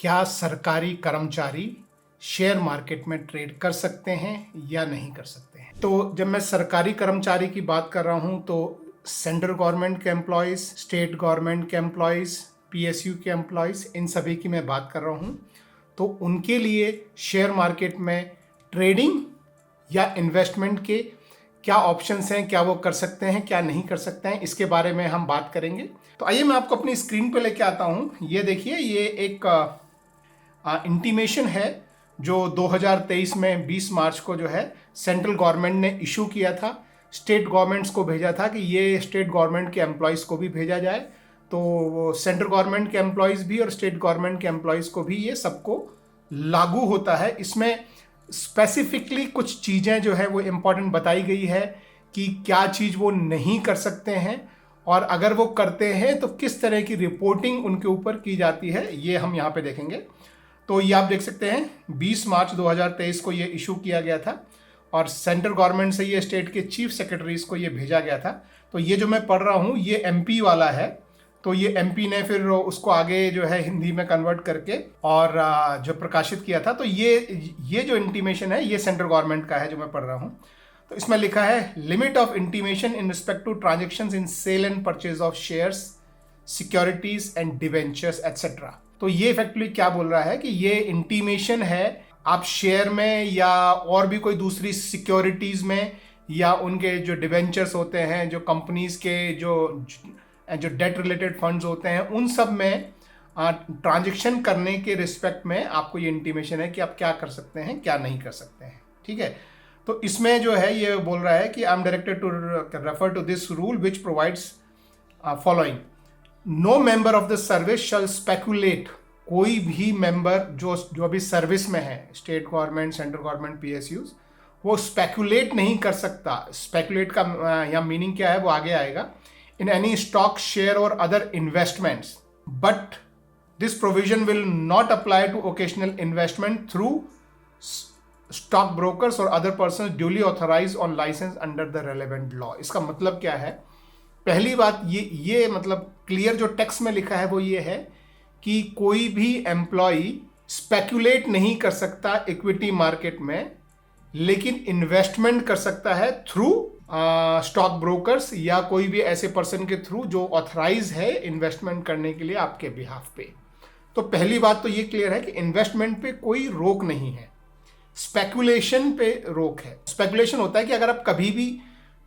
क्या सरकारी कर्मचारी शेयर मार्केट में ट्रेड कर सकते हैं या नहीं कर सकते हैं? तो जब मैं सरकारी कर्मचारी की बात कर रहा हूं तो सेंट्रल गवर्नमेंट के एम्प्लॉयज़, स्टेट गवर्नमेंट के एम्प्लॉयज़, पीएसयू के एम्प्लॉयज़, इन सभी की मैं बात कर रहा हूं। तो उनके लिए शेयर मार्केट में ट्रेडिंग या इन्वेस्टमेंट के क्या ऑप्शंस हैं, क्या वो कर सकते हैं, क्या नहीं कर सकते हैं, इसके बारे में हम बात करेंगे। तो आइए मैं आपको अपनी स्क्रीन पे लेके आता हूं। ये देखिए, ये एक इंटीमेशन है जो 2023 में 20 मार्च को जो है सेंट्रल गवर्नमेंट ने इशू किया था। स्टेट गवर्नमेंट्स को भेजा था कि ये स्टेट गवर्नमेंट के एम्प्लॉयज़ को भी भेजा जाए। तो सेंट्रल गवर्नमेंट के एम्प्लॉयज़ भी और स्टेट गवर्नमेंट के एम्प्लॉयज़ को भी ये सबको लागू होता है। इसमें स्पेसिफिकली कुछ चीज़ें जो है वो इम्पॉर्टेंट बताई गई है कि क्या चीज़ वो नहीं कर सकते हैं और अगर वो करते हैं तो किस तरह की रिपोर्टिंग उनके ऊपर की जाती है, ये हम यहाँ पे देखेंगे। तो ये आप देख सकते हैं 20 मार्च 2023 को ये इशू किया गया था और सेंट्रल गवर्नमेंट से ये स्टेट के चीफ सेक्रेटरीज को ये भेजा गया था। तो ये जो मैं पढ़ रहा हूँ ये एमपी वाला है। तो ये एमपी ने फिर उसको आगे जो है हिंदी में कन्वर्ट करके और जो प्रकाशित किया था। तो ये जो इंटीमेशन है ये सेंट्रल गवर्नमेंट का है जो मैं पढ़ रहा हूँ। तो इसमें लिखा है limit of intimation in respect to transactions in sale and purchase of shares, securities and debentures etcetera. तो ये इफेक्टिवली क्या बोल रहा है कि ये इंटीमेशन है, आप शेयर में या और भी कोई दूसरी सिक्योरिटीज में या उनके जो डिवेंचर्स होते हैं, जो कंपनीज के जो डेट रिलेटेड फंड्स होते हैं, उन सब में ट्रांजेक्शन करने के रिस्पेक्ट में आपको ये इंटीमेशन है कि आप क्या कर सकते हैं, क्या नहीं कर सकते हैं। ठीक है, तो इसमें जो है ये बोल रहा है कि I am directed to refer to this rule which provides following. No member of the service shall speculate. कोई भी मेंबर जो अभी सर्विस में है, state government, central government, PSUs, वो स्पेकुलेट नहीं कर सकता। स्पेकुलेट का यहाँ मीनिंग क्या है वो आगे आएगा। इन एनी स्टॉक, शेयर और other investments, but this provision will not apply to occasional investment through stock brokers और other person duly authorise on licence under the relevant law. इसका मतलब क्या है? पहली बात ये मतलब क्लियर जो टेक्स्ट में लिखा है वो ये है कि कोई भी एम्प्लॉई स्पेकुलेट नहीं कर सकता इक्विटी मार्केट में, लेकिन इन्वेस्टमेंट कर सकता है थ्रू स्टॉक ब्रोकर्स या कोई भी ऐसे पर्सन के थ्रू जो ऑथराइज है इन्वेस्टमेंट करने के लिए आपके बिहाफ पे। तो पहली बात तो ये क्लियर है कि इन्वेस्टमेंट पे कोई रोक नहीं है, स्पेकुलेशन पे रोक है। स्पेकुलेशन होता है कि अगर आप कभी भी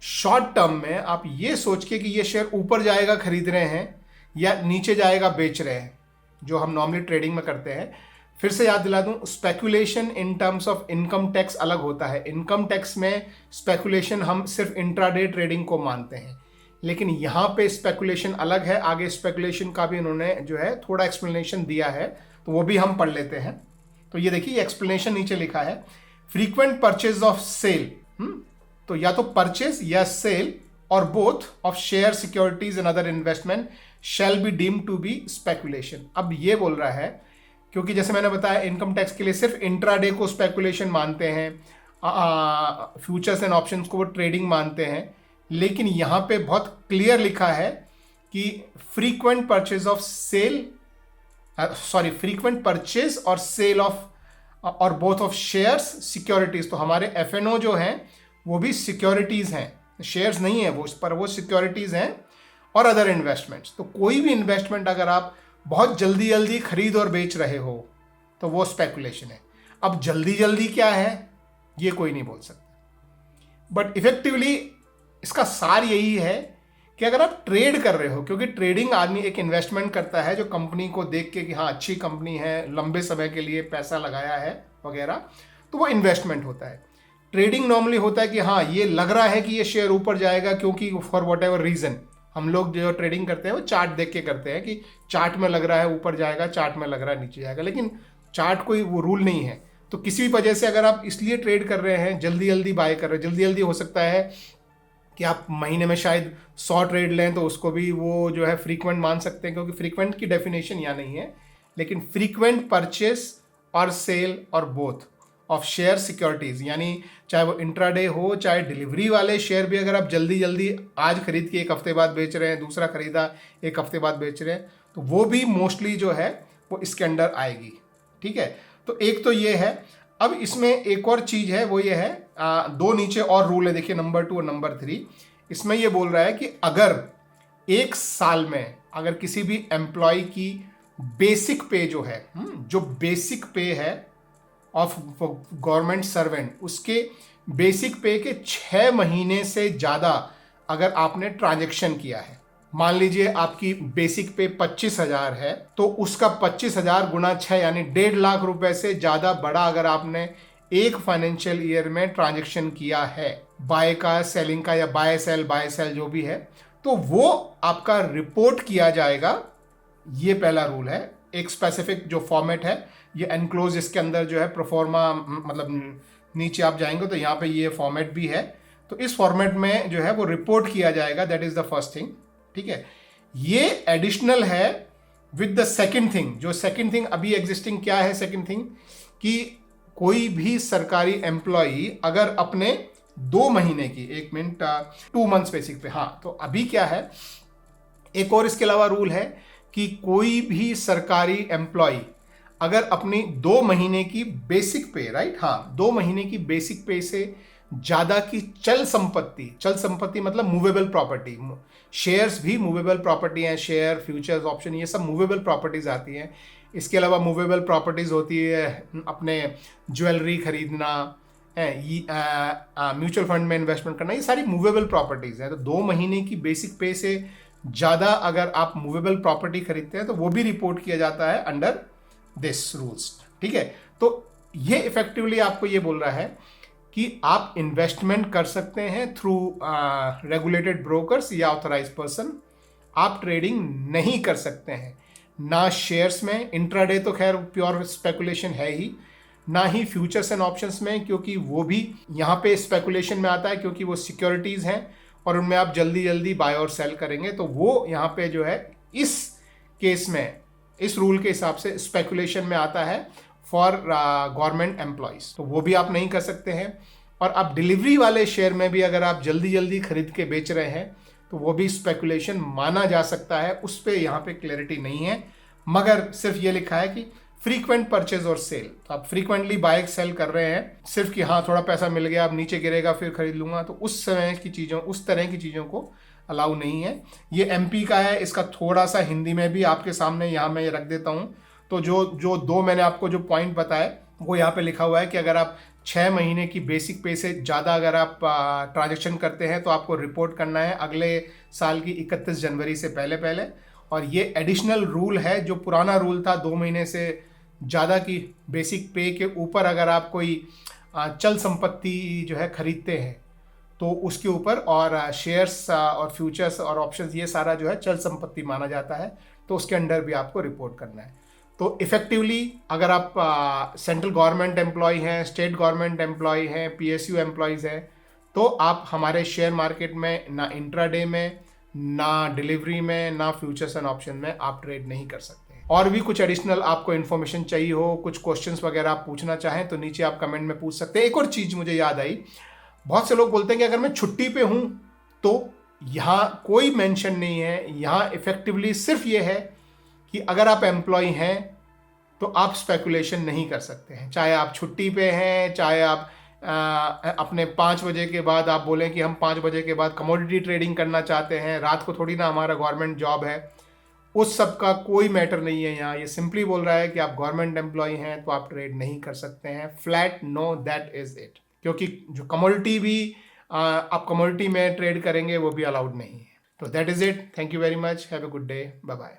शॉर्ट टर्म में आप ये सोच के कि ये शेयर ऊपर जाएगा खरीद रहे हैं या नीचे जाएगा बेच रहे हैं, जो हम नॉर्मली ट्रेडिंग में करते हैं। फिर से याद दिला दूं, speculation in terms of income tax अलग होता है। इनकम टैक्स में स्पेकुलेशन हम सिर्फ इंट्राडे ट्रेडिंग को मानते हैं, लेकिन यहाँ पे स्पेकुलेशन अलग है। आगे स्पेकुलेशन का भी इन्होंने जो है थोड़ा एक्सप्लेनेशन दिया है, तो वो भी हम पढ़ लेते हैं। तो ये देखिए एक्सप्लेनेशन नीचे लिखा है, फ्रीक्वेंट परचेज ऑफ सेल, तो या तो परचेज या सेल और both of share, securities and other investment shall be deemed to be speculation. अब ये बोल रहा है क्योंकि जैसे मैंने बताया इनकम टैक्स के लिए सिर्फ इंट्राडे को स्पेकुलेशन मानते हैं, फ्यूचर्स एंड ऑप्शंस को वो ट्रेडिंग मानते हैं, लेकिन यहाँ पे बहुत क्लियर लिखा है कि frequent purchase of sale, frequent purchase और सेल ऑफ और बोथ ऑफ शेयर्स, सिक्योरिटीज। तो हमारे एफएनओ जो हैं वो भी सिक्योरिटीज हैं, शेयर्स नहीं है वो, पर वो सिक्योरिटीज हैं और अदर इन्वेस्टमेंट्स। तो कोई भी इन्वेस्टमेंट अगर आप बहुत जल्दी जल्दी खरीद और बेच रहे हो तो वो स्पेकुलेशन है। अब जल्दी जल्दी क्या है ये कोई नहीं बोल सकता, बट इफेक्टिवली इसका सार यही है कि अगर आप ट्रेड कर रहे हो, क्योंकि ट्रेडिंग आदमी एक इन्वेस्टमेंट करता है जो कंपनी को देख के कि हाँ अच्छी कंपनी है, लंबे समय के लिए पैसा लगाया है वगैरह, तो वो इन्वेस्टमेंट होता है। ट्रेडिंग नॉर्मली होता है कि हाँ ये लग रहा है कि ये शेयर ऊपर जाएगा, क्योंकि फॉर वॉट एवर रीजन हम लोग जो ट्रेडिंग करते हैं वो चार्ट देख के करते हैं कि चार्ट में लग रहा है ऊपर जाएगा, चार्ट में लग रहा है नीचे जाएगा, लेकिन चार्ट कोई वो रूल नहीं है। तो किसी भी वजह से अगर आप इसलिए ट्रेड कर रहे हैं, जल्दी जल्दी बाय कर रहे हैं, जल्दी जल्दी हो सकता है कि आप महीने में शायद 100 ट्रेड लें, तो उसको भी वो जो है फ्रीक्वेंट मान सकते हैं, क्योंकि फ्रीक्वेंट की डेफिनेशन यहाँ नहीं है। लेकिन फ्रीक्वेंट परचेस और सेल और बोथ ऑफ शेयर, सिक्योरिटीज, यानी चाहे वो इंट्राडे हो चाहे डिलीवरी वाले शेयर भी अगर आप जल्दी जल्दी आज खरीद के एक हफ्ते बाद बेच रहे हैं, दूसरा खरीदा एक हफ्ते बाद बेच रहे हैं, तो वो भी मोस्टली जो है वो इसके अंडर आएगी। ठीक है, तो एक तो ये है। अब इसमें एक और चीज है, वो ये है, दो नीचे और रूल है, देखिए नंबर 2 और नंबर 3। इसमें ये बोल रहा है कि अगर एक साल में अगर किसी भी एम्प्लॉय की बेसिक पे जो है, जो बेसिक पे है ऑफ गवर्नमेंट सर्वेंट, उसके बेसिक पे के 6 महीने से ज़्यादा अगर आपने ट्रांजैक्शन किया है, मान लीजिए आपकी बेसिक पे 25,000 है, तो उसका 25,000 गुना 6 यानी 1.5 लाख रुपए से ज़्यादा बड़ा अगर आपने एक फाइनेंशियल ईयर में ट्रांजैक्शन किया है, बाय का, सेलिंग का, या बाय सेल जो भी है, तो वो आपका रिपोर्ट किया जाएगा। ये पहला रूल है। एक स्पेसिफिक जो फॉर्मेट है, ये एनक्लोज, इसके अंदर जो है प्रोफॉर्मा, मतलब नीचे आप जाएंगे तो यहाँ पे ये फॉर्मेट भी है, तो इस फॉर्मेट में जो है वो रिपोर्ट किया जाएगा। That is the first thing, ठीक है। ये एडिशनल है विद द सेकंड थिंग। जो सेकंड थिंग अभी एग्जिस्टिंग क्या है, सेकंड थिंग, कि कोई भी सरकारी एम्प्लॉई अगर अपने 2 महीने की, 1 मिनट, 2 मंथ्स बेसिक पे, हाँ, तो अभी क्या है, एक और इसके अलावा रूल है कि कोई भी सरकारी एम्प्लॉय अगर अपनी 2 महीने की बेसिक पे, राइट, हाँ, 2 महीने की बेसिक पे से ज्यादा की चल संपत्ति मतलब मूवेबल प्रॉपर्टी, शेयर्स भी मूवेबल प्रॉपर्टी हैं, शेयर, फ्यूचर्स, ऑप्शन, ये सब मूवेबल प्रॉपर्टीज आती हैं। इसके अलावा मूवेबल प्रॉपर्टीज होती है अपने ज्वेलरी खरीदना, म्यूचुअल फंड में इन्वेस्टमेंट करना, ये सारी मूवेबल प्रॉपर्टीज हैं। तो 2 महीने की बेसिक पे से ज़्यादा अगर आप मूवेबल प्रॉपर्टी खरीदते हैं तो वो भी रिपोर्ट किया जाता है अंडर दिस रूल्स, ठीक है। तो ये इफेक्टिवली आपको ये बोल रहा है कि आप इन्वेस्टमेंट कर सकते हैं थ्रू रेगुलेटेड ब्रोकर्स या ऑथराइज पर्सन, आप ट्रेडिंग नहीं कर सकते हैं, ना शेयर्स में, इंट्राडे तो खैर प्योर स्पेकुलेशन है ही, ना ही फ्यूचर्स एंड ऑप्शंस में, क्योंकि वो भी यहाँ पे स्पेकुलेशन में आता है, क्योंकि वो सिक्योरिटीज हैं और उनमें आप जल्दी जल्दी बाय और सेल करेंगे, तो वो यहाँ पे जो है इस केस में, इस रूल के हिसाब से स्पेकुलेशन में आता है फॉर गवर्नमेंट एम्प्लॉयज, तो वो भी आप नहीं कर सकते हैं। और आप डिलीवरी वाले शेयर में भी अगर आप जल्दी जल्दी खरीद के बेच रहे हैं तो वो भी स्पेकुलेशन माना जा सकता है, उस पर यहाँ पे क्लैरिटी नहीं है, मगर सिर्फ ये लिखा है कि फ्रीक्वेंट परचेज और सेल, तो आप फ्रीक्वेंटली बाय सेल कर रहे हैं, सिर्फ कि हाँ थोड़ा पैसा मिल गया, अब नीचे गिरेगा फिर खरीद लूंगा, तो उस समय की चीज़ों, उस तरह की चीज़ों को अलाउ नहीं है। ये एमपी का है, इसका थोड़ा सा हिंदी में भी आपके सामने यहाँ मैं रख देता हूँ। तो जो 2 मैंने आपको जो पॉइंट बताए वो यहाँ पे लिखा हुआ है कि अगर आप 6 महीने की बेसिक पे से ज़्यादा अगर आप ट्रांजेक्शन करते हैं तो आपको रिपोर्ट करना है अगले साल की 31 जनवरी से पहले। और ये एडिशनल रूल है, जो पुराना रूल था 2 महीने से ज़्यादा की बेसिक पे के ऊपर अगर आप कोई चल संपत्ति जो है खरीदते हैं तो उसके ऊपर, और शेयर्स और फ्यूचर्स और ऑप्शंस, ये सारा जो है चल संपत्ति माना जाता है, तो उसके अंडर भी आपको रिपोर्ट करना है। तो इफेक्टिवली अगर आप सेंट्रल गवर्नमेंट एम्प्लॉय हैं, स्टेट गवर्नमेंट एम्प्लॉय हैं, पीएसयू एम्प्लॉयज हैं, तो आप हमारे शेयर मार्केट में ना इंट्राडे में, ना डिलीवरी में, ना फ्यूचर्स एंड ऑप्शन में आप ट्रेड नहीं कर सकते। और भी कुछ एडिशनल आपको इन्फॉर्मेशन चाहिए हो, कुछ क्वेश्चंस वगैरह आप पूछना चाहें तो नीचे आप कमेंट में पूछ सकते हैं। एक और चीज़ मुझे याद आई, बहुत से लोग बोलते हैं कि अगर मैं छुट्टी पे हूँ तो यहाँ कोई मेंशन नहीं है, यहाँ इफेक्टिवली सिर्फ ये है कि अगर आप एम्प्लॉय हैं तो आप स्पेकुलेशन नहीं कर सकते हैं, चाहे आप छुट्टी पे हैं, चाहे आप अपने 5 बजे के बाद आप बोलें कि हम 5 बजे के बाद कमोडिटी ट्रेडिंग करना चाहते हैं, रात को थोड़ी ना हमारा गवर्नमेंट जॉब है, उस सब का कोई मैटर नहीं है यहाँ। ये सिंपली बोल रहा है कि आप गवर्नमेंट एम्प्लॉय हैं तो आप ट्रेड नहीं कर सकते हैं, flat no, that is it. क्योंकि जो कमोडिटी भी आप कमोडिटी में ट्रेड करेंगे वो भी अलाउड नहीं है। तो that is it, thank you very much, have a good day, bye bye.